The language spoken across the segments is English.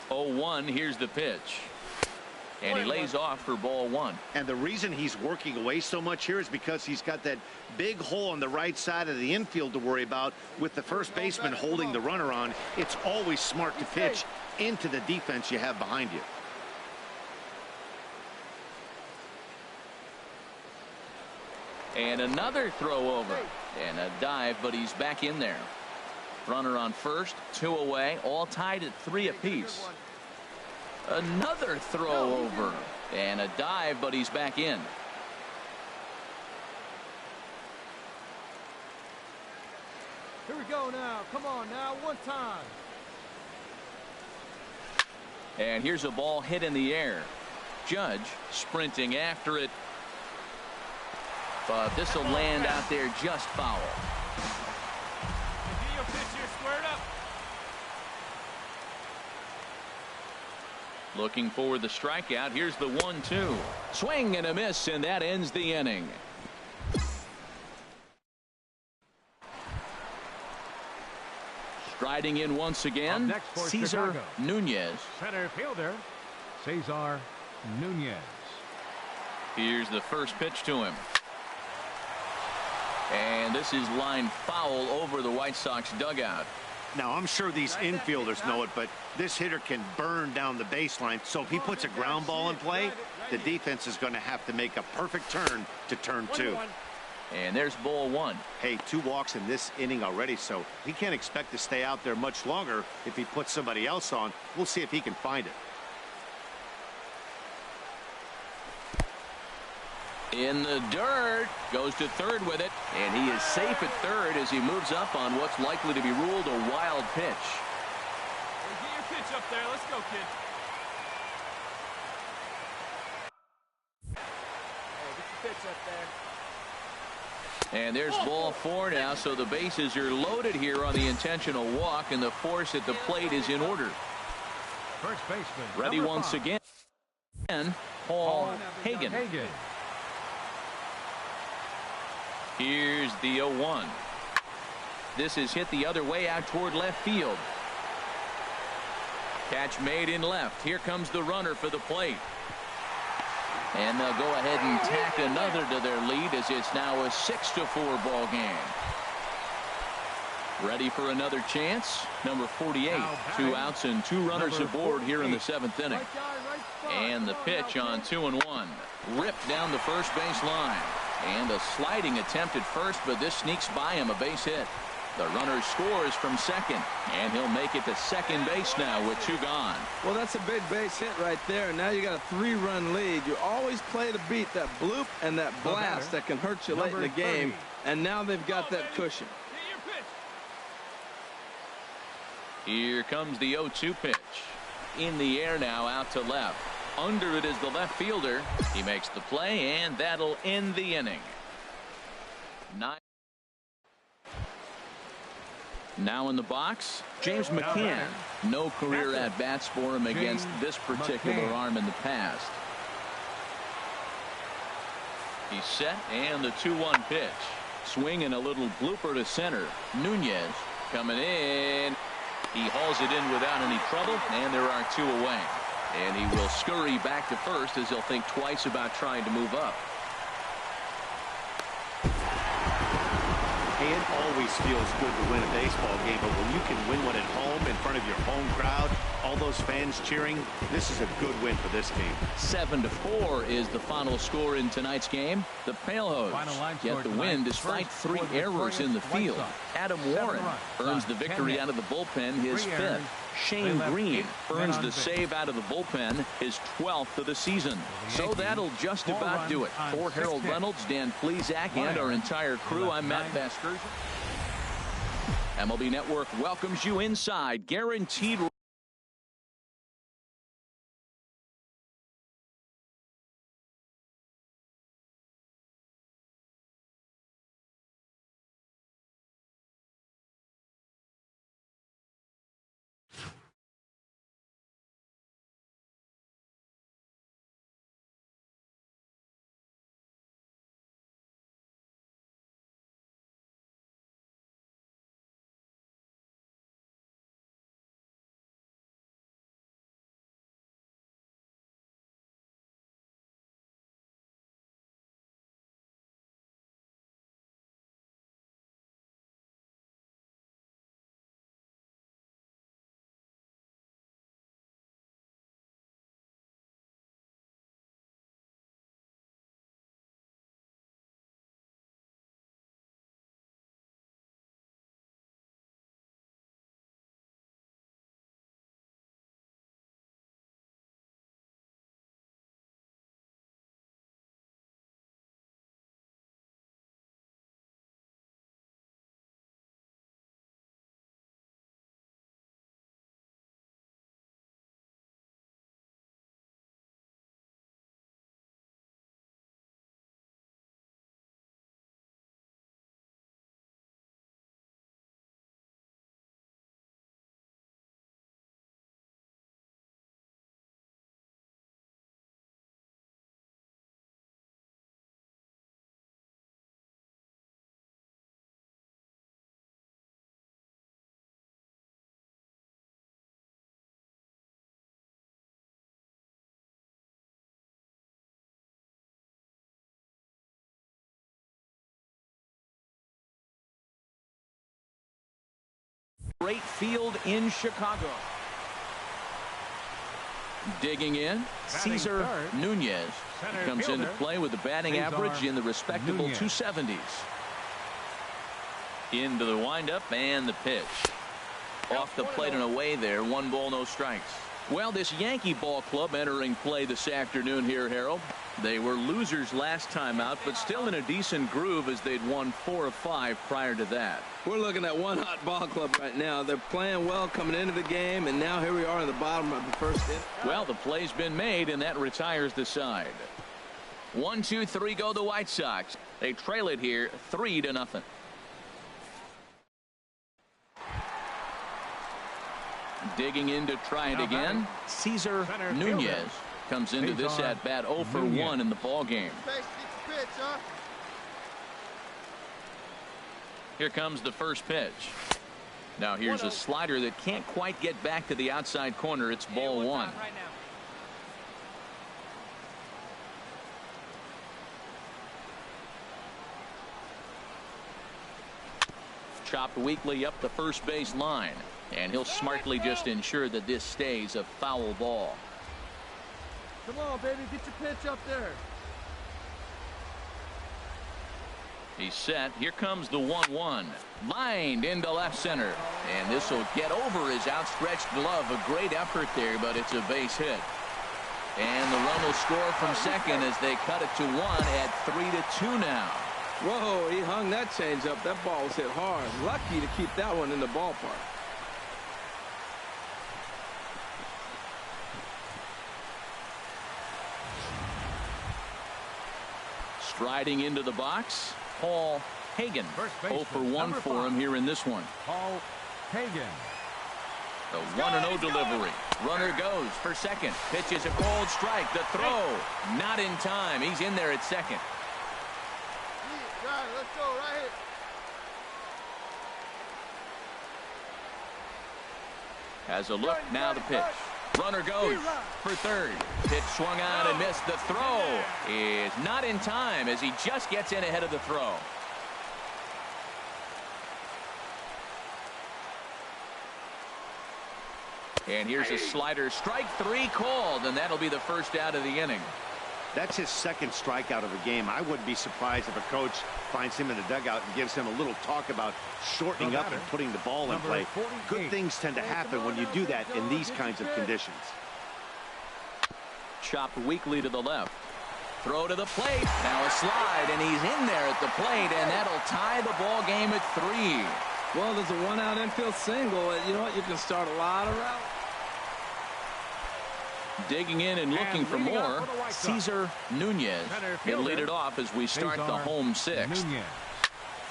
0-1. Here's the pitch. And he lays off for ball one. And the reason he's working away so much here is because he's got that big hole on the right side of the infield to worry about with the first baseman holding the runner on. It's always smart to pitch into the defense you have behind you. And another throw over. And a dive, but he's back in there. Runner on first, 2 away, all tied at 3 apiece. Another throw over and a dive, but he's back in. Here we go now. Come on now, one time. And here's a ball hit in the air. Judge sprinting after it. But this will land out there just foul. Get your pitch here squared up. Looking for the strikeout. Here's the 1-2. Swing and a miss, and that ends the inning. Striding in once again, Cesar Nunez. Center fielder, Cesar Nunez. Here's the first pitch to him. And this is lined foul over the White Sox dugout. Now, I'm sure these infielders know it, but this hitter can burn down the baseline. So if he puts a ground ball in play, the defense is going to have to make a perfect turn to turn 2. And there's ball 1. Hey, 2 walks in this inning already, so he can't expect to stay out there much longer if he puts somebody else on. We'll see if he can find it. In the dirt, goes to third with it, and he is safe at third as he moves up on what's likely to be ruled a wild pitch. Hey, get your pitch up there. Let's go, kid. Hey, get your pitch up there. And there's ball 4 now, so the bases are loaded here on the intentional walk, and the force at the plate is in order. First baseman. Ready once again. Paul Hagen. Here's the 0-1. This is hit the other way out toward left field. Catch made in left. Here comes the runner for the plate. And they'll go ahead and tack another to their lead as it's now a 6-4 ball game. Ready for another chance. Number 48. 2 outs and 2 runners aboard here in the 7th inning. And the pitch on 2-1. Ripped down the first base line. And a sliding attempt at first, but this sneaks by him, a base hit. The runner scores from second, and he'll make it to second base now with 2 gone. Well, that's a big base hit right there, and now you got a 3-run lead. You always play to beat that bloop and that blast that can hurt you late in the game, and now they've got that cushion. Here comes the 0-2 pitch. In the air now, out to left. Under it is the left fielder. He makes the play, and that'll end the inning. Now in the box, James McCann. No career at-bats for him against this particular arm in the past. He's set, and the 2-1 pitch. Swing and a little blooper to center. Nunez coming in. He hauls it in without any trouble, and there are 2 away. And he will scurry back to first as he'll think twice about trying to move up. Hey, it always feels good to win a baseball game, but when you can win one at home in front of your home crowd, all those fans cheering, this is a good win for this team. 7-4 is the final score in tonight's game. The Pale Hose get the win despite 3 errors in the field. Adam Warren earns the victory out of the bullpen, his 5th. Shane Green earns the save out of the bullpen, his 12th of the season. So that'll just about do it. For Harold Reynolds, Dan Plesac, and our entire crew, I'm Matt Vasgersian. MLB Network welcomes you inside Guaranteed Great field in Chicago. Digging in, Cesar Nunez comes into play with a batting average in the respectable 270s. Into the windup and the pitch. Off the plate and away there. 1 ball, no strikes. Well, this Yankee ball club entering play this afternoon here, Harold. They were losers last time out, but still in a decent groove as they'd won 4 of 5 prior to that. We're looking at one hot ball club right now. They're playing well coming into the game, and now here we are in the bottom of the first inning. Well, the play's been made, and that retires the side. 1, 2, 3 go the White Sox. They trail it here 3-0. Digging in to try it again. Cesar Nunez comes into this at bat 0 for 1 in the ball game. Here comes the first pitch. Now here's a slider that can't quite get back to the outside corner. It's ball 1. Chopped weakly up the first base line. And he'll smartly just ensure that this stays a foul ball. Come on, baby, get your pitch up there. He's set. Here comes the 1-1. Lined into left center. And this will get over his outstretched glove. A great effort there, but it's a base hit. And the run will score from second as they cut it to 1 at 3-2 now. Whoa, he hung that changeup. That ball was hit hard. Lucky to keep that one in the ballpark. Striding into the box, Paul Hagen. 0 for 1 for him here in this one. Paul Hagen. The 1-0 delivery. Runner goes for second. Pitches a cold strike. The throw. Not in time. He's in there at second. Let's go right here. Has a look. Now the pitch. Runner goes for third. Pitch swung on and missed. The throw is not in time as he just gets in ahead of the throw. And here's a slider. Strike 3 called, and that'll be the first out of the inning. That's his second strikeout of the game. I wouldn't be surprised if a coach finds him in the dugout and gives him a little talk about shortening up and putting the ball in play. Good things tend to happen when you do that in these kinds of conditions. Chopped weakly to the left. Throw to the plate. Now a slide, and he's in there at the plate, and that'll tie the ball game at 3. Well, there's a 1-out infield single. You know what? You can start a lot of routes. Digging in and looking for more, Cesar Nunez. He'll lead it off as we start the home 6th.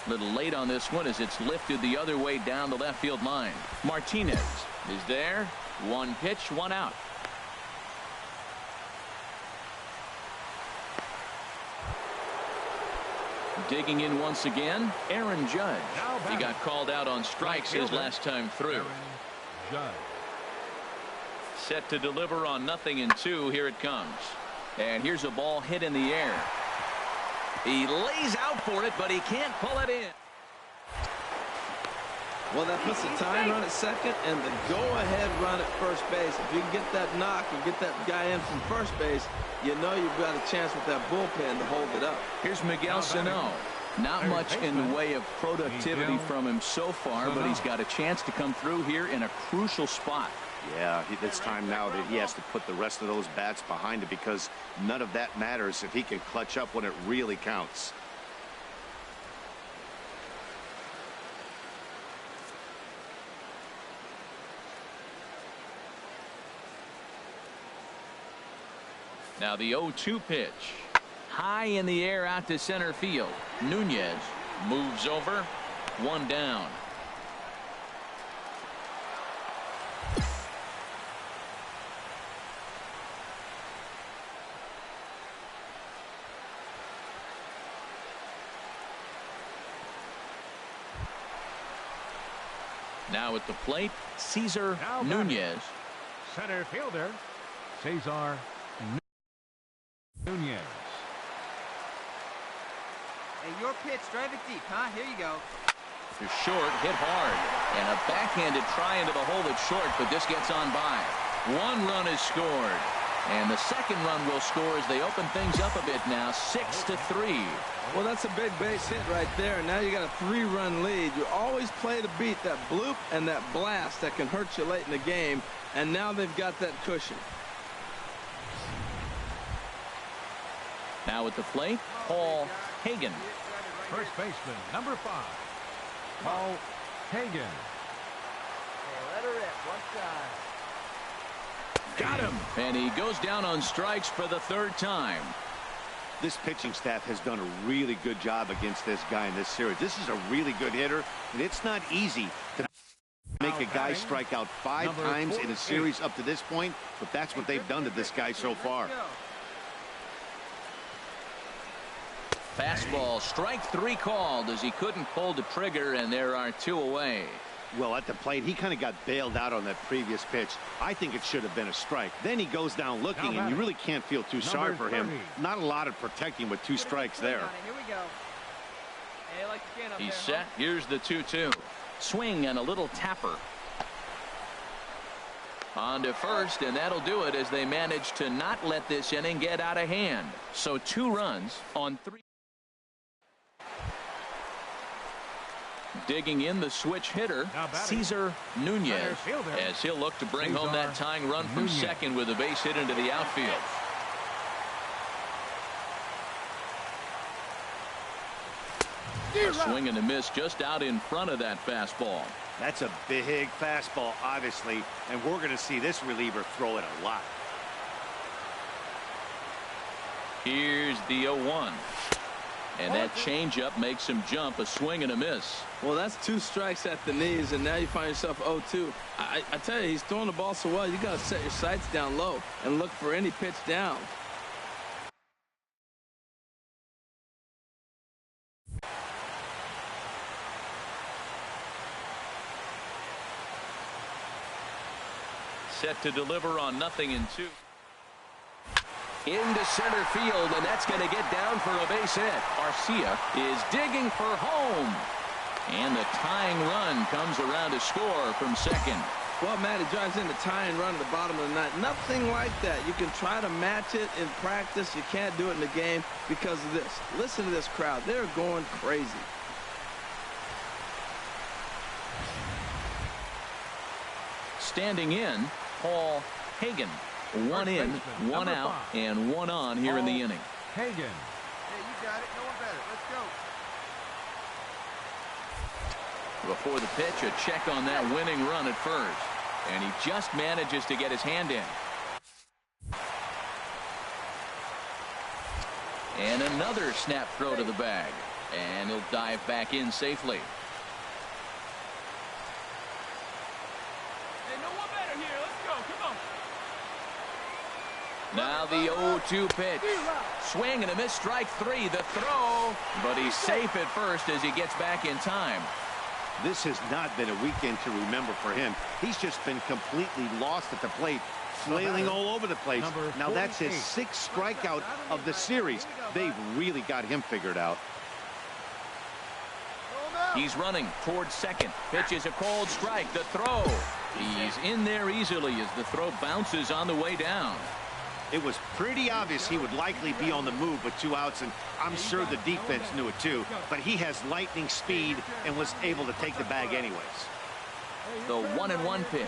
A little late on this one as it's lifted the other way down the left field line. Martinez is there. 1 pitch, 1 out. Digging in once again, Aaron Judge. He got called out on strikes his last time through. Set to deliver on 0-2. Here it comes. And here's a ball hit in the air. He lays out for it, but he can't pull it in. Well, that puts the tying run at second and the go-ahead run at first base. If you can get that knock and get that guy in from first base, you know you've got a chance with that bullpen to hold it up. Here's Miguel Sano. Not much in the way of productivity from him so far, but he's got a chance to come through here in a crucial spot. Yeah, it's time now that he has to put the rest of those bats behind it because none of that matters if he can clutch up when it really counts. Now the 0-2 pitch. High in the air out to center field. Nunez moves over. 1 down. Now at the plate, Cesar Nunez. Center fielder, Cesar Nunez. Hey, your pitch, drive it deep, huh? Here you go. To short, hit hard. And a backhanded try into the hole that's short, but this gets on by. 1 run is scored. And the second run will score as they open things up a bit now, 6-3. Well, that's a big base hit right there. Now you got a 3-run lead. You always play to beat that bloop and that blast that can hurt you late in the game. And now they've got that cushion. Now at the plate, Paul Hagen. First baseman, number 5, Paul Hagen. Let her rip one time. Got him. And he goes down on strikes for the 3rd time. This pitching staff has done a really good job against this guy in this series. This is a really good hitter, and it's not easy to make a guy strike out 5 times in a series up to this point, but that's what they've done to this guy so far. Fastball, strike 3 called as he couldn't pull the trigger, and there are 2 away. Well, at the plate, he kind of got bailed out on that previous pitch. I think it should have been a strike. Then he goes down looking, and you really can't feel too sorry for him. Not a lot of protecting with 2 strikes there. Here we go. Hey, like you can up He's there, set. Here's the 2-2. Swing and a little tapper. On to first, and that'll do it as they manage to not let this inning get out of hand. So 2 runs on 3. Digging in the switch hitter, Cesar Nunez, as he'll look to bring home that tying run from second with a base hit into the outfield. A swing and a miss just out in front of that fastball. That's a big fastball, obviously, and we're going to see this reliever throw it a lot. Here's the 0-1. And that changeup makes him jump. A swing and a miss. Well, that's 2 strikes at the knees, and now you find yourself 0-2. I tell you, he's throwing the ball so well, you got to set your sights down low and look for any pitch down. Set to deliver on 0-2. Into center field, and that's going to get down for a base hit. Garcia is digging for home. And the tying run comes around to score from second. Well, Matt, he drives in the tying run at the bottom of the ninth. Nothing like that. You can try to match it in practice. You can't do it in the game because of this. Listen to this crowd. They're going crazy. Standing in, Paul Hagen. 1 in, 1 out, and 1 on here in the inning. Hagen. Hey, you got it. No one better. Let's go. Before the pitch, a check on that winning run at first. And he just manages to get his hand in. And another snap throw to the bag. And he'll dive back in safely. Hey, no one better here. Let's go. Come on. Now the 0-2 pitch. Swing and a miss, strike 3. The throw, but he's safe at first as he gets back in time. This has not been a weekend to remember for him. He's just been completely lost at the plate, flailing all over the place. Now that's his 6th strikeout of the series. They've really got him figured out. He's running towards second. Pitch is a cold strike. The throw. He's in there easily as the throw bounces on the way down. It was pretty obvious he would likely be on the move with 2 outs, and I'm sure the defense knew it too. But he has lightning speed and was able to take the bag anyways. The 1-1 pitch.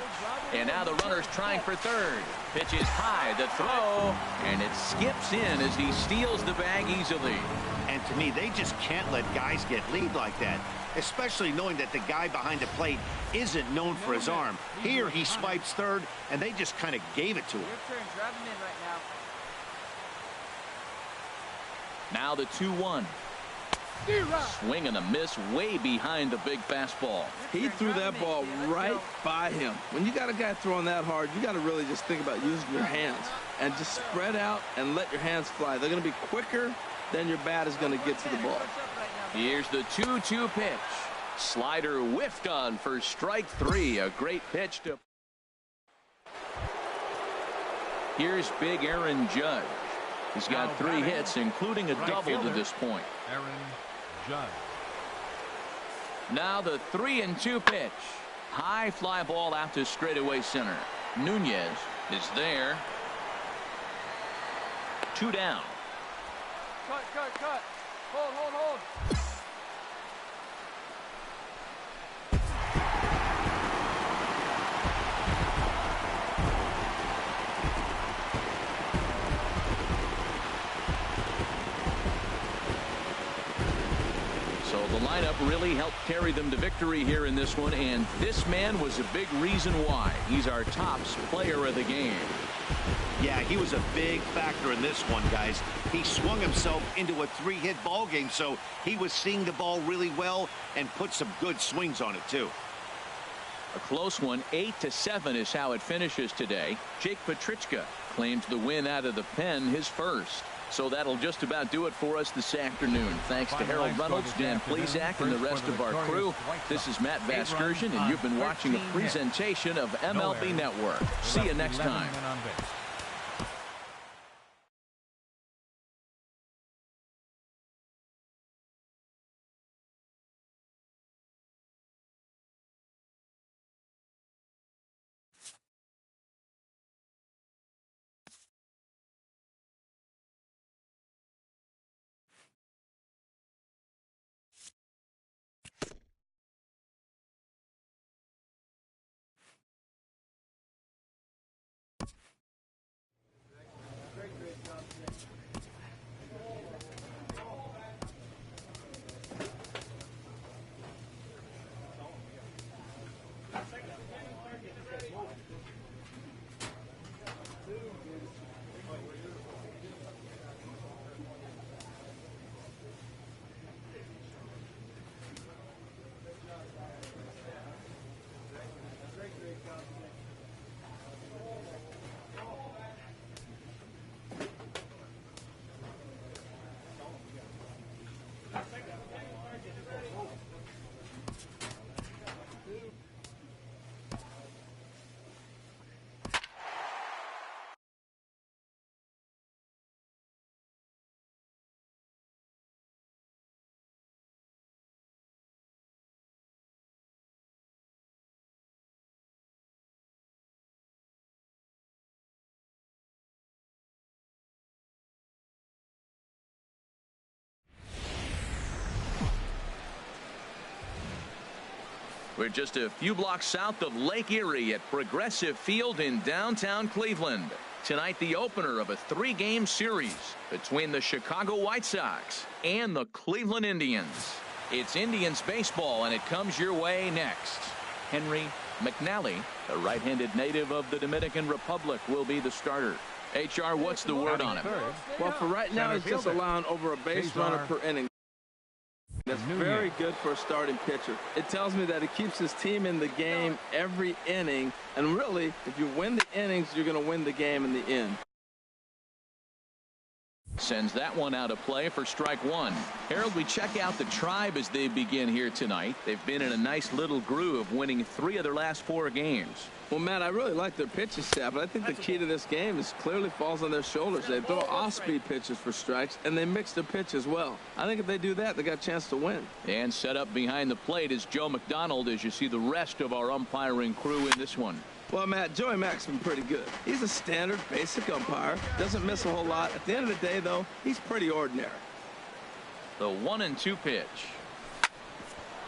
And now the runner's trying for third. Pitch is high. The throw. And it skips in as he steals the bag easily. And to me, they just can't let guys get lead like that, especially knowing that the guy behind the plate isn't known for his arm. Here he swipes third, and they just kind of gave it to him. Your turn. Drive him in right now. Now the 2-1. Swing and a miss way behind the big fastball. He threw that ball right by him. When you got a guy throwing that hard, you got to really just think about using your hands and just spread out and let your hands fly. They're going to be quicker than your bat is going to get to the ball. Here's the 2-2 pitch. Slider whiffed on for strike 3. A great pitch to. Here's big Aaron Judge. He's got 3 hits, including a double to this point. Aaron Judge. Now the 3-2 pitch. High fly ball out to straightaway center. Nunez is there. 2 down. Cut. Hold. So the lineup really helped carry them to victory here in this one, and this man was a big reason why. He's our tops player of the game. Yeah, he was a big factor in this one, guys. He swung himself into a 3-hit ball game, so he was seeing the ball really well and put some good swings on it, too. A close one. 8-7 is how it finishes today. Jake Petrichka claims the win out of the pen, his first. So that'll just about do it for us this afternoon. Thanks to Harold Reynolds, Dan Plesac, and the rest of our crew. This is Matt Vasgersian, and you've been watching a presentation of MLB Network. See you next time. We're just a few blocks south of Lake Erie at Progressive Field in downtown Cleveland. Tonight, the opener of a 3-game series between the Chicago White Sox and the Cleveland Indians. It's Indians baseball, and it comes your way next. Henry McNally, a right-handed native of the Dominican Republic, will be the starter. HR, what's the word on him? Well, for right now, he's just allowing over a base runner per inning. That's very good for a starting pitcher. It tells me that he keeps his team in the game every inning. And really, if you win the innings, you're going to win the game in the end. Sends that one out of play for strike one. Harold, we check out the Tribe as they begin here tonight. They've been in a nice little groove, winning 3 of their last 4 games. Well, Matt, I really like their pitching staff, but I think the key to this game is clearly falls on their shoulders. They throw off-speed pitches for strikes, and they mix their pitch as well. I think if they do that, they got a chance to win. And set up behind the plate is Joe McDonald as you see the rest of our umpiring crew in this one. Well, Matt, Joey Mack's been pretty good. He's a standard, basic umpire. Doesn't miss a whole lot. At the end of the day, though, he's pretty ordinary. The 1-2 pitch.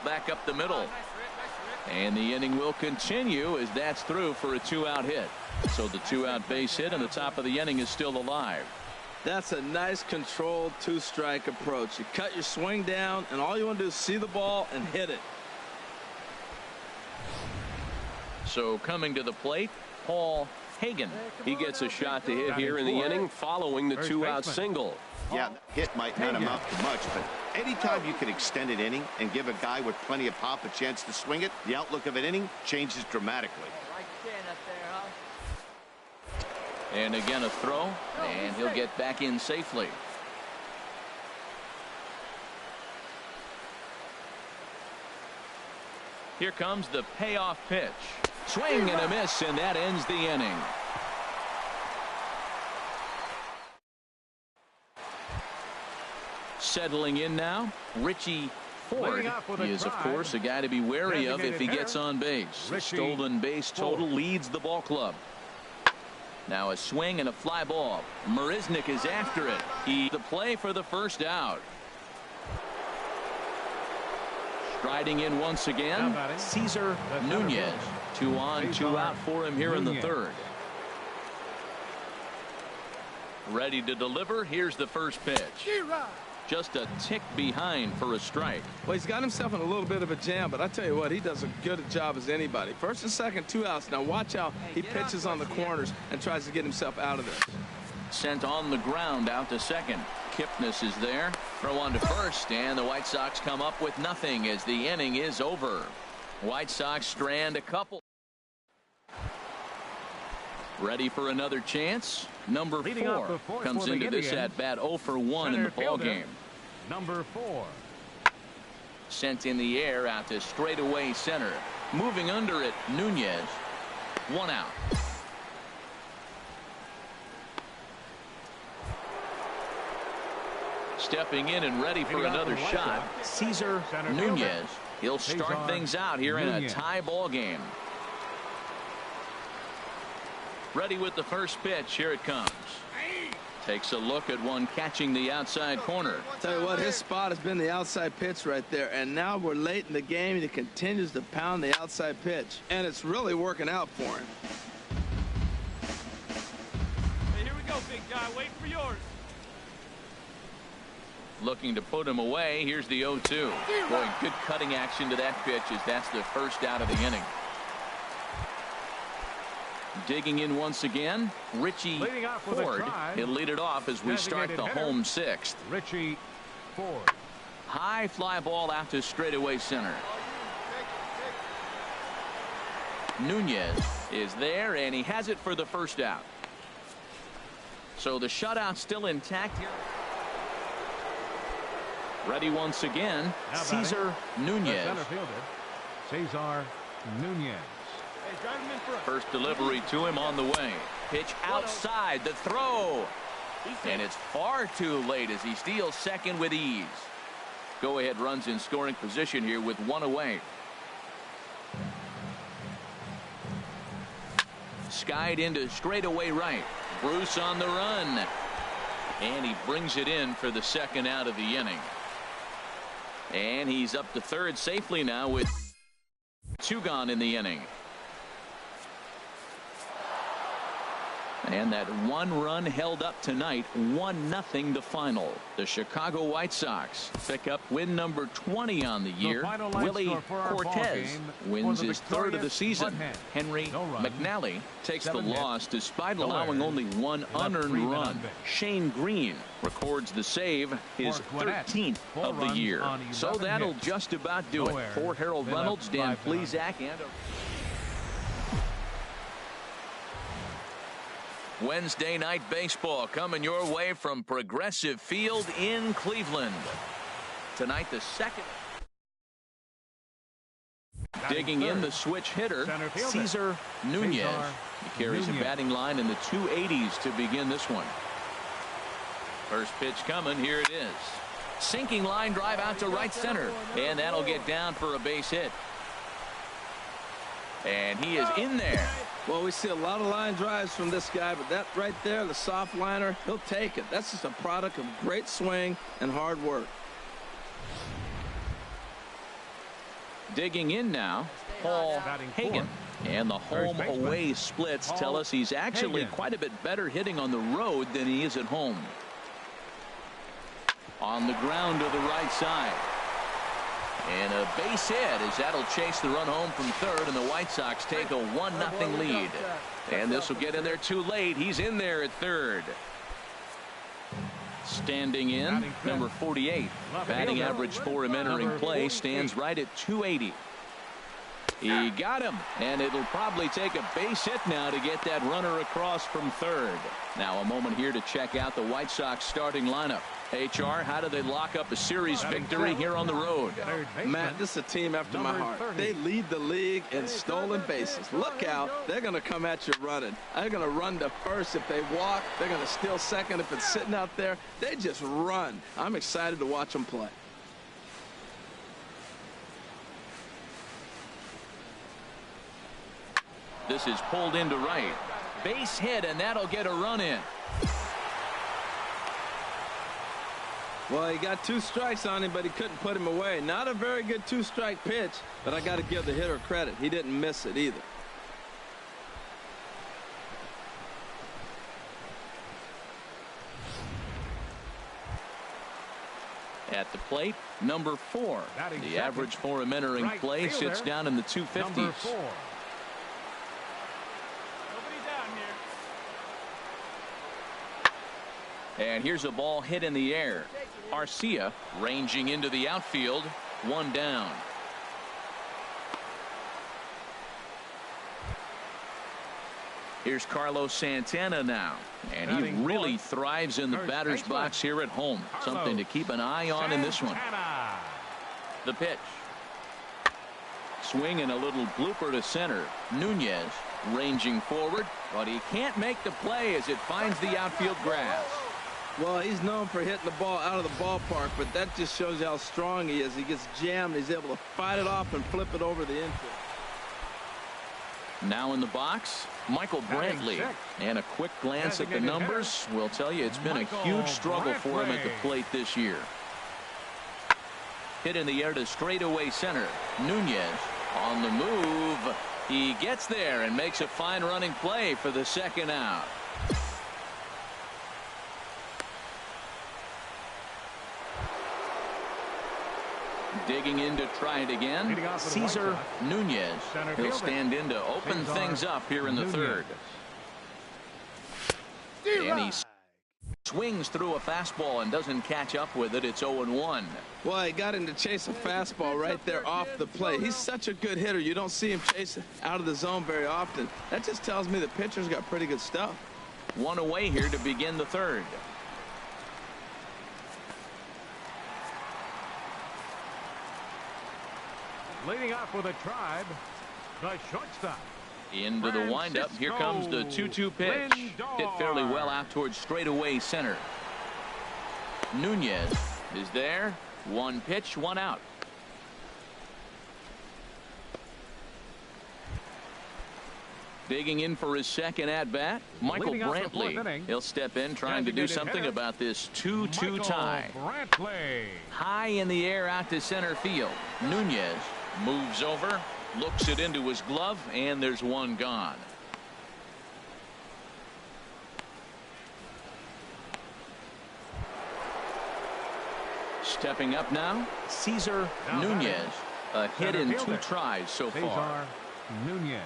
Back up the middle. And the inning will continue as that's through for a 2-out hit. So the 2-out base hit and the top of the inning is still alive. That's a nice controlled 2-strike approach. You cut your swing down, and all you want to do is see the ball and hit it. So coming to the plate, Paul Hagen. He gets a shot to hit here in the inning following the 2-out single. Yeah, hit might not amount to much, but anytime you can extend an inning and give a guy with plenty of pop a chance to swing it, the outlook of an inning changes dramatically. And again a throw, and he'll get back in safely. Here comes the payoff pitch. Swing and a miss, and that ends the inning. Settling in now, Richie Ford. He is, of course, a guy to be wary of if he gets on base. The stolen base total leads the ball club. Now a swing and a fly ball. Marisnick is after it. The play for the first out. Striding in once again, Cesar Nunez. 2 on, 2 out for him here in the third. Ready to deliver. Here's the first pitch. Just a tick behind for a strike. Well, he's got himself in a little bit of a jam, but I tell you what, he does a good job as anybody. First and second, 2 outs. Now watch how he pitches on the corners and tries to get himself out of this. Sent on the ground out to second. Kipnis is there. Throw on to first, and the White Sox come up with nothing as the inning is over. White Sox strand a couple. Ready for another chance. Number 4 comes into this at bat 0 for 1 in the ball game. Number 4. Sent in the air out to straightaway center. Moving under it, Nunez. 1 out. Stepping in and ready for another shot, Cesar Nunez. He'll start things out here in a tie ball game. Ready with the first pitch. Here it comes. Takes a look at one catching the outside corner. Tell you what, his spot has been the outside pitch right there, and now we're late in the game and he continues to pound the outside pitch, and it's really working out for him. Hey, here we go, big guy. Wait for yours. Looking to put him away. Here's the 0-2. Boy, good cutting action to that pitch as that's the first out of the inning. Digging in once again, Richie Ford. He'll lead it off as we start the home 6th. Richie Ford. High fly ball out to straightaway center. Nunez is there, and he has it for the first out. So the shutout still intact here. Ready once again, Cesar Nunez. Cesar Nunez. First delivery to him on the way. Pitch outside, the throw. And it's far too late as he steals second with ease. Go ahead runs in scoring position here with 1 away. Skied into straightaway right. Bruce on the run. And he brings it in for the second out of the inning. And he's up to third safely now with 2 gone in the inning. And that 1 run held up tonight, 1-0 the final. The Chicago White Sox pick up win number 20 on the year. Willie Cortez wins his 3rd of the season. Henry McNally takes the loss despite allowing only 1 unearned run. Shane Green records the save, his 13th of the year. So that'll just about do it. For Harold Reynolds, Dan Plesac, and Wednesday night baseball coming your way from Progressive Field in Cleveland. Tonight, the second. Digging in the switch hitter, Cesar Nunez. He carries a batting line in the 280s to begin this one. First pitch coming. Here it is. Sinking line drive out to right center. And that'll get down for a base hit. And he is in there. Well, we see a lot of line drives from this guy, but that right there, the soft liner, he'll take it. That's just a product of great swing and hard work. Digging in now, Paul Hagen. And the home-away splits tell us he's actually quite a bit better hitting on the road than he is at home. On the ground to the right side. And a base hit as that'll chase the run home from third, and the White Sox take a 1-0 lead. And this will get in there too late. He's in there at third. Standing in, number 48. Batting average for him entering play stands right at 280. He got him, and it'll probably take a base hit now to get that runner across from third. Now a moment here to check out the White Sox starting lineup. HR, how do they lock up a series victory here on the road? Matt, this is a team after my heart. They lead the league in stolen bases. Look out. They're going to come at you running. They're going to run to first if they walk. They're going to steal second if it's sitting out there. They just run. I'm excited to watch them play. This is pulled into right. Base hit, and that'll get a run in. Well, he got 2 strikes on him, but he couldn't put him away. Not a very good 2-strike pitch, but I got to give the hitter credit. He didn't miss it either. At the plate, number 4. The average for him entering play sits down in the 250s. Number 4. And here's a ball hit in the air. Arcia ranging into the outfield. 1 down. Here's Carlos Santana now. And he really thrives in the batter's box here at home. Something to keep an eye on in this one. The pitch. Swing and a little blooper to center. Nunez ranging forward, but he can't make the play as it finds the outfield grass. Well, he's known for hitting the ball out of the ballpark, but that just shows you how strong he is. He gets jammed. He's able to fight it off and flip it over the infield. Now in the box, Michael Brantley. And a quick glance at the numbers will tell you it's been a huge struggle for him at the plate this year. Hit in the air to straightaway center. Nunez on the move. He gets there and makes a fine running play for the second out. Digging in to try it again, Cesar Nunez. He'll stand in to open things up here in the third. And he swings through a fastball and doesn't catch up with it. It's 0-1. Well, he got him to chase a fastball right there off the plate. He's such a good hitter. You don't see him chase out of the zone very often. That just tells me the pitcher's got pretty good stuff. 1 away here to begin the third. Leading off with a Tribe, the shortstop. Into the windup. Here comes the 2-2 pitch. Hit fairly well out towards straightaway center. Nunez is there. 1 pitch, 1 out. Digging in for his second at-bat, Michael Brantley. He'll step in trying to do something about this 2-2 tie. High in the air out to center field. Nunez moves over, looks it into his glove, and there's 1 gone. Stepping up now, Cesar Nunez. A hit in 2 tries so far. Nunez.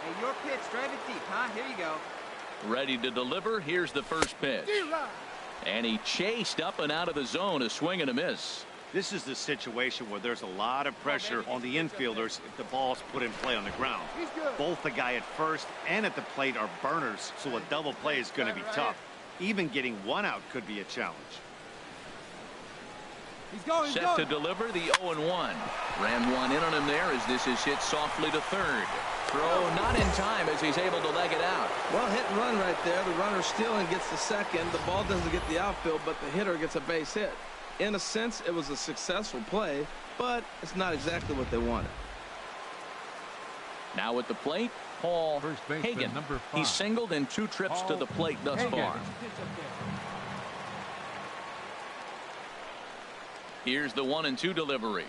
Hey, your pitch, drive it deep, huh? Here you go. Ready to deliver. Here's the first pitch. And he chased up and out of the zone. A swing and a miss. This is the situation where there's a lot of pressure on the infielders if the ball's put in play on the ground. Both the guy at first and at the plate are burners, so a double play is going to be tough. Even getting 1 out could be a challenge. Set to deliver the 0-1. Ran 1 in on him there as this is hit softly to third. Throw not in time as he's able to leg it out. Well, hit and run right there. The runner stealing gets the second. The ball doesn't get the outfield, but the hitter gets a base hit. In a sense, it was a successful play, but it's not exactly what they wanted. Now at the plate, Paul Hagen. He's singled in 2 trips to the plate thus far. Here's the 1-2 delivery.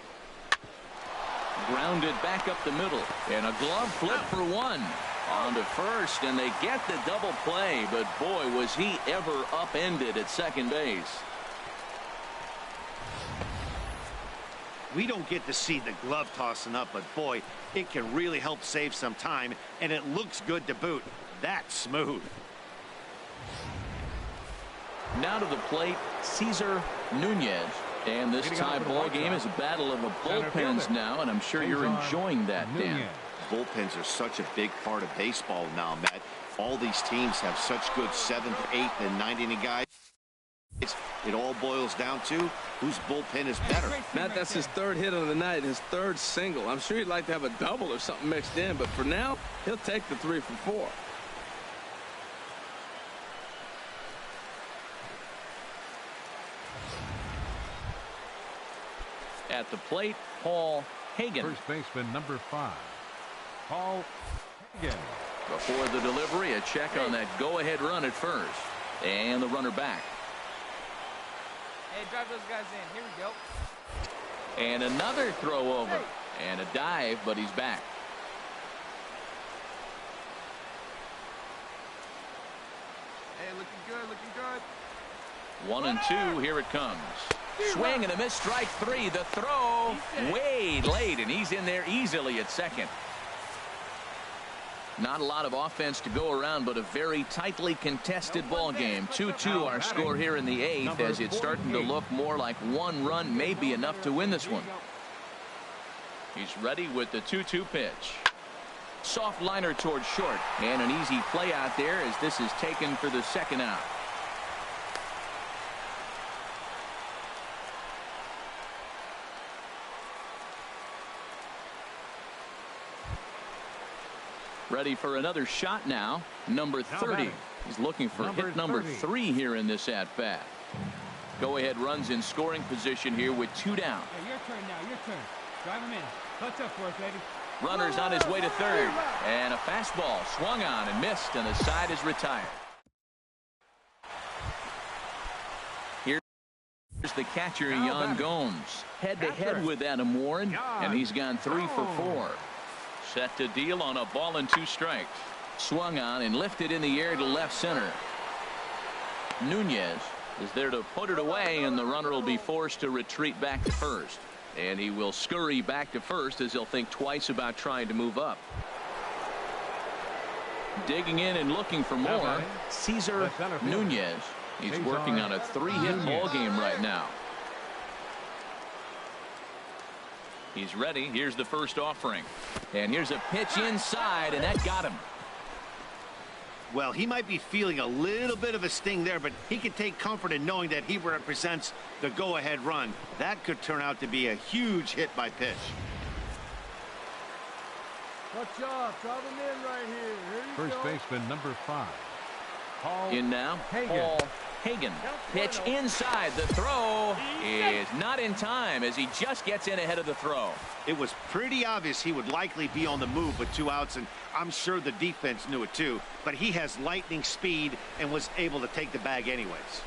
Grounded back up the middle, and a glove flip for 1. On to first, and they get the double play, but boy, was he ever upended at second base. We don't get to see the glove tossing up, but boy, it can really help save some time, and it looks good to boot. That's smooth. Now to the plate, Cesar Nunez. And this tie ball game is a battle of the bullpens now, and I'm sure you're enjoying that, Dan. Bullpens are such a big part of baseball now, Matt. All these teams have such good 7th, 8th, and 9th inning guys. It all boils down to whose bullpen is better. Matt, that's his 3rd hit of the night, his 3rd single. I'm sure he'd like to have a double or something mixed in, but for now, he'll take the 3 for 4. At the plate, Paul Hagen. First baseman, number 5, Paul Before the delivery, a check on that go-ahead run at first. And the runner back. Hey, drive those guys in. Here we go. And another throw over. And a dive, but he's back. Hey, looking good, looking good. 1 and 2, here it comes. Swing and a miss, strike 3. The throw way late, and he's in there easily at second. Not a lot of offense to go around, but a very tightly contested ball game. 2-2 our score here in the 8th, as it's starting to look more like one run may be enough to win this one. He's ready with the 2-2 pitch. Soft liner towards short, and an easy play out there as this is taken for the second out. Ready for another shot now. Number 30. He's looking for hit number 3 here in this at-bat. Go-ahead runs in scoring position here with 2 down. Hey, your turn now, your turn. Drive him in. Touch up for us, baby. Runner's on his way to third. And a fastball swung on and missed, and the side is retired. Here's the catcher, Yan Gomes. Head-to-head with Adam Warren, and he's gone 3 for 4. Set to deal on a ball and 2 strikes. Swung on and lifted in the air to left center. Nunez is there to put it away, and the runner will be forced to retreat back to first. And he will scurry back to first as he'll think twice about trying to move up. Digging in and looking for more, Cesar Nunez. He's working on a 3-hit ball game right now. He's ready. Here's the first offering. And here's a pitch inside, and that got him. Well, he might be feeling a little bit of a sting there, but he can take comfort in knowing that he represents the go-ahead run. That could turn out to be a huge hit by pitch. Good job. Drive him in right here. Here you First go. baseman number 5. In now, Paul Hagen. Pitch inside. The throw is not in time as he just gets in ahead of the throw. It was pretty obvious he would likely be on the move with 2 outs, and I'm sure the defense knew it too. But he has lightning speed and was able to take the bag anyways.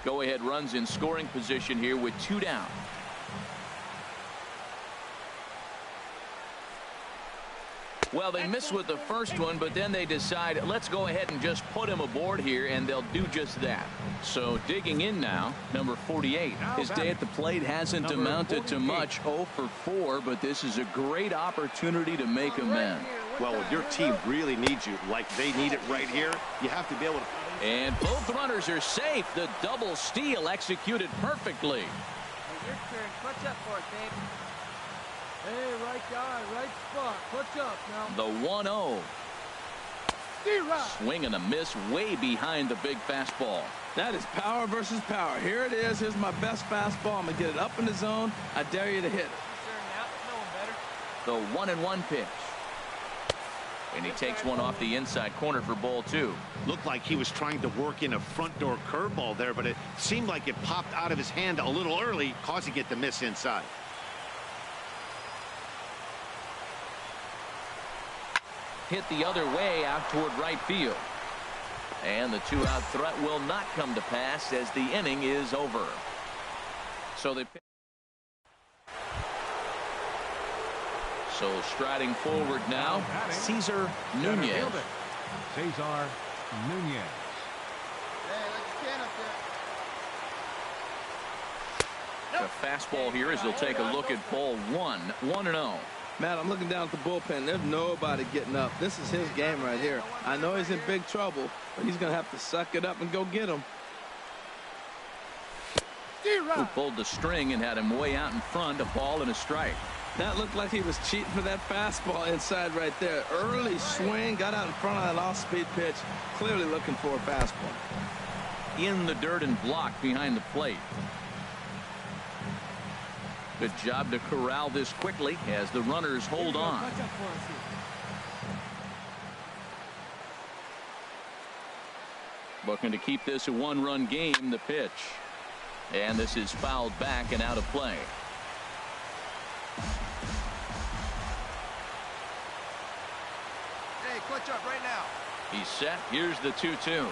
Go-ahead runs in scoring position here with 2 down. Well, they missed with the first one, but then they decide, let's go ahead and just put him aboard here, and they'll do just that. So digging in now, number 48. His day at the plate hasn't amounted to much, 0 for 4, but this is a great opportunity to make amends. Well, when your team really needs you, like they need it right here, you have to be able to. And both runners are safe. The double steal executed perfectly. Hey, your turn. Clutch up for it, babe. Hey, right guy, right spot. Clutch up now. The 1-0. Swing and a miss way behind the big fastball. That is power versus power. Here it is. Here's my best fastball. I'm going to get it up in the zone. I dare you to hit it. Your turn now. No one better. The 1-1 pitch. And he takes one off the inside corner for ball 2. Looked like he was trying to work in a front door curveball there, but it seemed like it popped out of his hand a little early, causing it to miss inside. Hit the other way out toward right field. And the 2-out threat will not come to pass as the inning is over. So striding forward now, Cesar Nunez. Cesar Nunez. Hey, let's stand up there. The fastball here as he'll take a look at ball 1. 1-0. Matt, I'm looking down at the bullpen. There's nobody getting up. This is his game right here. I know he's in big trouble, but he's going to have to suck it up and go get him. Who pulled the string and had him way out in front, a ball and a strike. That looked like he was cheating for that fastball inside right there. Early swing, got out in front of that off-speed pitch. Clearly looking for a fastball. In the dirt and blocked behind the plate. Good job to corral this quickly as the runners hold on. Looking to keep this a 1-run game. The pitch. And this is fouled back and out of play. Hey, clutch up right now. He's set. Here's the 2-2.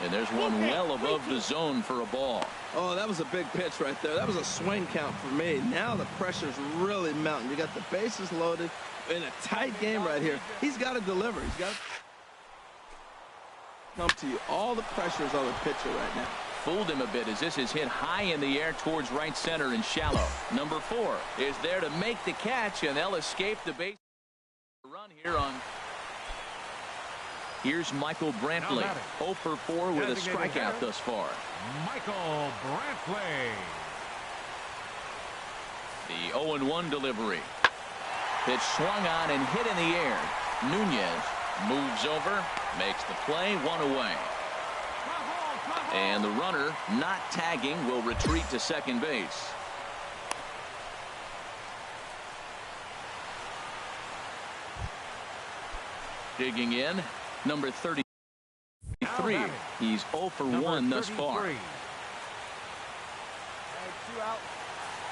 And there's one well above the zone for a ball. Oh, that was a big pitch right there. That was a swing count for me. Now the pressure's really mounting. You got the bases loaded in a tight game right here. He's got to deliver. He's got to come to you. All the pressure's on the pitcher right now. Fooled him a bit as this is hit high in the air towards right center and shallow. Number 4 is there to make the catch, and they'll escape the base run here on. Here's Michael Brantley, 0 for 4 with a strikeout thus far. Michael Brantley. The 0-1 delivery. Pitch swung on and hit in the air. Nunez moves over, makes the play, 1 away. And the runner, not tagging, will retreat to second base. Digging in, number 33. He's 0 for 1 thus far.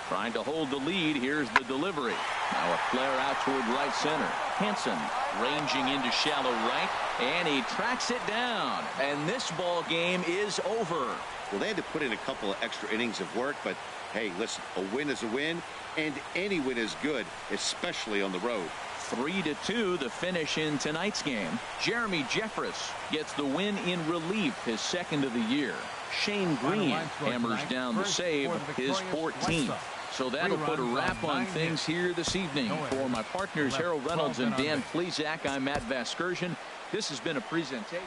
Trying to hold the lead. Here's the delivery. Now a flare out toward right center. Hansen ranging into shallow right, and he tracks it down. And this ball game is over. Well, they had to put in a couple of extra innings of work, but hey, listen, a win is a win, and any win is good, especially on the road. 3-2 the finish in tonight's game. Jeremy Jeffress gets the win in relief, his second of the year. Shane Green hammers down the save, his 14th. So that'll put a wrap on things here this evening. For my partners Harold Reynolds and Dan Plesac, I'm Matt Vasgersian. This has been a presentation.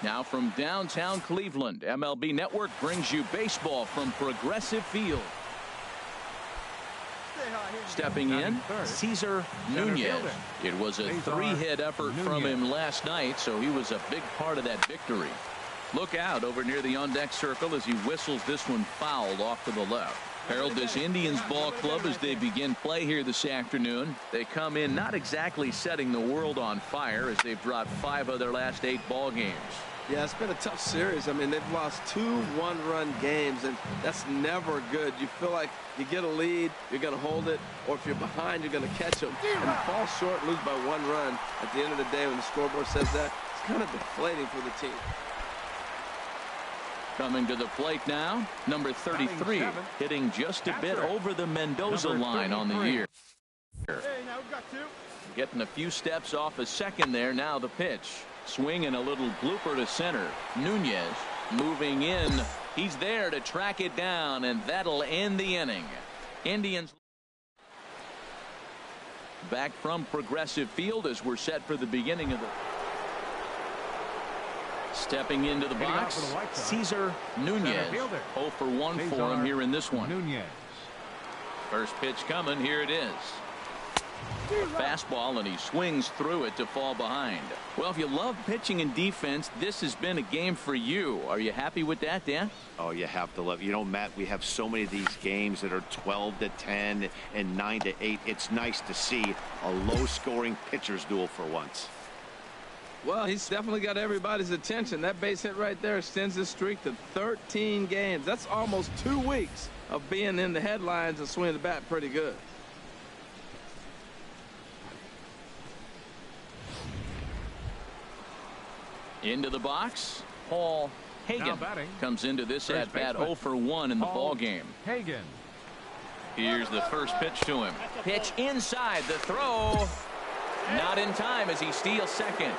Now from downtown Cleveland, MLB Network brings you baseball from Progressive Field. Stepping in, Cesar Nunez. It was a 3-hit effort from him last night, so he was a big part of that victory. Look out over near the on-deck circle as he whistles this one fouled off to the left. Harold, this Indians ball club, as they begin play here this afternoon, they come in not exactly setting the world on fire as they've dropped 5 of their last 8 ball games. Yeah, it's been a tough series. I mean, they've lost 2 one-run games, and that's never good. You feel like you get a lead, you're going to hold it, or if you're behind, you're going to catch them. And fall short, lose by 1 run. At the end of the day, when the scoreboard says that, it's kind of deflating for the team. Coming to the plate now, number 33, hitting just a bit over the Mendoza line on the year. Hey, now we've got 2. Getting a few steps off a second there. Now the pitch. Swing and a little blooper to center. Nunez moving in. He's there to track it down, and that'll end the inning. Indians back from Progressive Field as we're set for the beginning of the. Stepping into the box, Cesar Nunez. 0 for 1 for him here in this one. First pitch coming. Here it is. A fastball, and he swings through it to fall behind. Well, if you love pitching and defense, this has been a game for you. Are you happy with that, Dan? Oh, you have to love. You know, Matt, we have so many of these games that are 12-10 and 9-8. It's nice to see a low-scoring pitcher's duel for once. Well, he's definitely got everybody's attention. That base hit right there extends his streak to 13 games. That's almost 2 weeks of being in the headlines and swinging the bat pretty good. Into the box, Paul Hagen comes into this at bat 0 for 1 in the ball game. Hagen. Here's the first pitch to him. Pitch inside, the throw. Not in time as he steals second.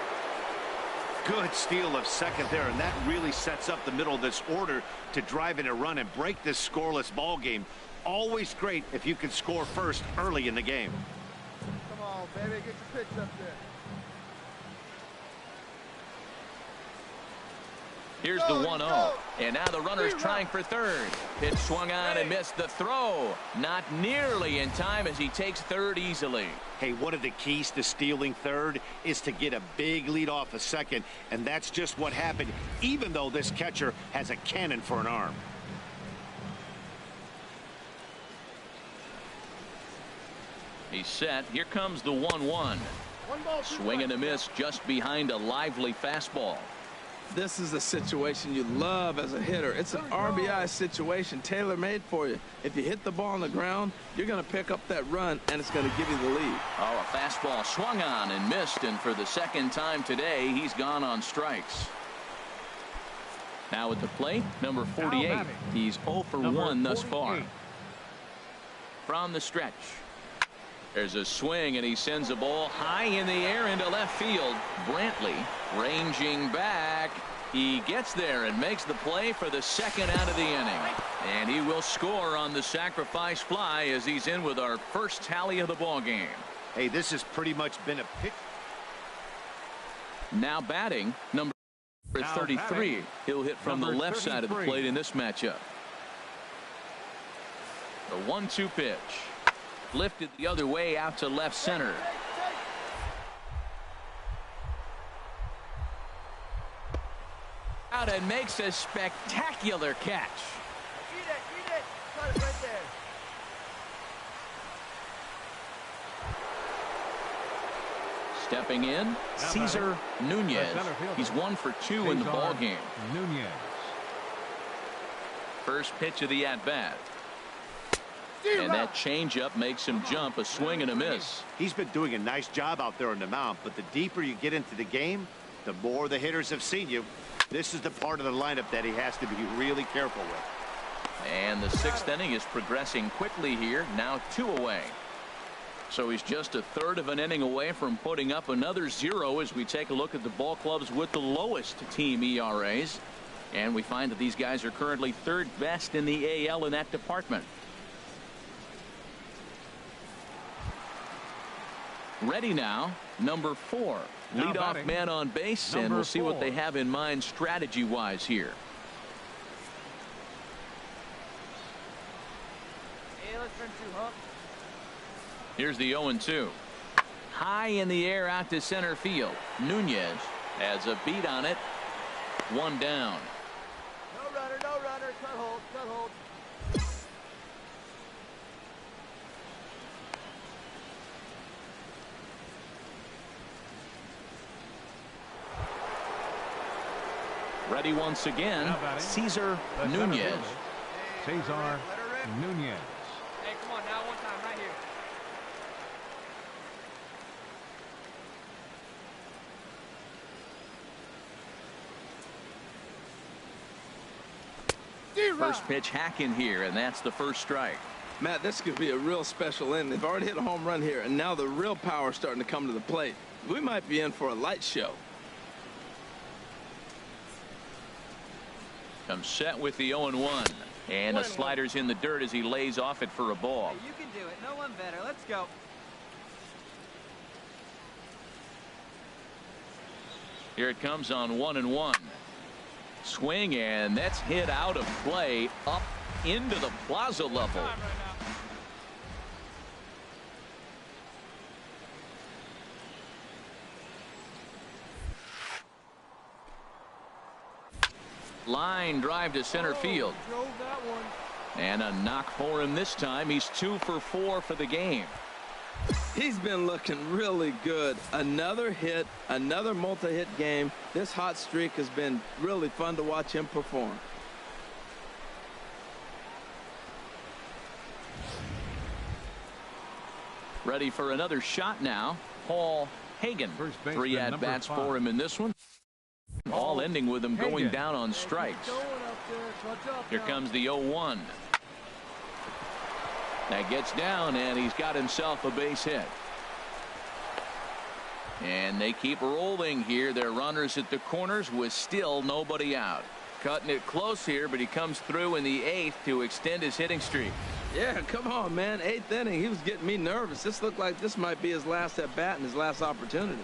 Good steal of second there, and that really sets up the middle of this order to drive in a run and break this scoreless ball game. Always great if you can score first early in the game. Come on, baby, get your pitch up there. Here's the 1-0, and now the runner's trying for third. Pitch swung on and missed the throw. Not nearly in time as he takes third easily. Hey, one of the keys to stealing third is to get a big lead off a second, and that's just what happened, even though this catcher has a cannon for an arm. He's set. Here comes the 1-1. Swing and a miss just behind a lively fastball. This is a situation you love as a hitter. It's an RBI situation, tailor-made for you. If you hit the ball on the ground, you're going to pick up that run, and it's going to give you the lead. Oh, a fastball swung on and missed, and for the second time today, he's gone on strikes. Now at the plate, number 48. He's 0 for 1 thus far. From the stretch. There's a swing, and he sends a ball high in the air into left field. Brantley ranging back. He gets there and makes the play for the second out of the inning. And he will score on the sacrifice fly as he's in with our first tally of the ball game. Hey, this has pretty much been a pick. Now batting, number 33. He'll hit from the left side of the plate in this matchup. The 1-2 pitch. Lifted the other way out to left center. Out and makes a spectacular catch. Eat it. Got it right there. Stepping in, Cesar Nunez. He's 1 for 2 in the ball game. Nunez. First pitch of the at-bat. And that changeup makes him jump, a swing and a miss. He's been doing a nice job out there on the mound, but the deeper you get into the game, the more the hitters have seen you. This is the part of the lineup that he has to be really careful with. And the 6th inning is progressing quickly here, now 2 away. So he's just a third of an inning away from putting up another 0 as we take a look at the ball clubs with the lowest team ERAs. And we find that these guys are currently 3rd best in the AL in that department. Ready now, number 4. Leadoff man on base, and we'll see what they have in mind strategy-wise here. Hey, let's run 2, huh? Here's the 0-2. High in the air out to center field. Nunez has a beat on it. 1 down. No runner. Cut hold. Ready once again, Cesar Nunez. Cesar Nunez. Hey, come on now, one time, right here. First pitch hacking here, and that's the first strike. Matt, this could be a real special inning. They've already hit a home run here, and now the real power is starting to come to the plate. We might be in for a light show. Comes set with the 0-1. And the slider's in the dirt as he lays off it for a ball. Hey, you can do it. No one better. Let's go. Here it comes on 1-1. Swing, and that's hit out of play up into the plaza level. Line drive to center field. And a knock for him this time. He's 2 for 4 for the game. He's been looking really good. Another hit, another multi-hit game. This hot streak has been really fun to watch him perform. Ready for another shot now. Paul Hagen. 3 at-bats for him in this one. All ending with him going down on strikes. Here comes the 0-1. That gets down, and he's got himself a base hit. And they keep rolling here. Their runners at the corners with still nobody out. Cutting it close here, but he comes through in the 8th to extend his hitting streak. Yeah, come on, man. 8th inning. He was getting me nervous. This looked like this might be his last at-bat and his last opportunity.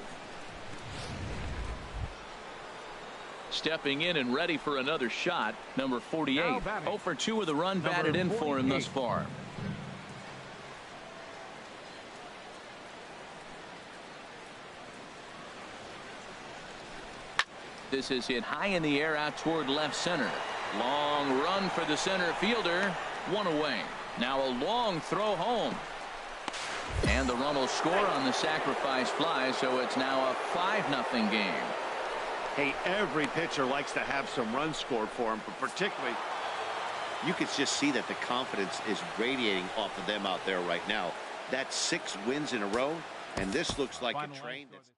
Stepping in and ready for another shot, number 48. 0 for 2 with a run batted in for him thus far. This is hit high in the air out toward left center. Long run for the center fielder. 1 away. Now a long throw home. And the run will score on the sacrifice fly, so it's now a 5-0 game. Hey, every pitcher likes to have some runs scored for him, but particularly, you can just see that the confidence is radiating off of them out there right now. That's 6 wins in a row, and this looks like a train that's...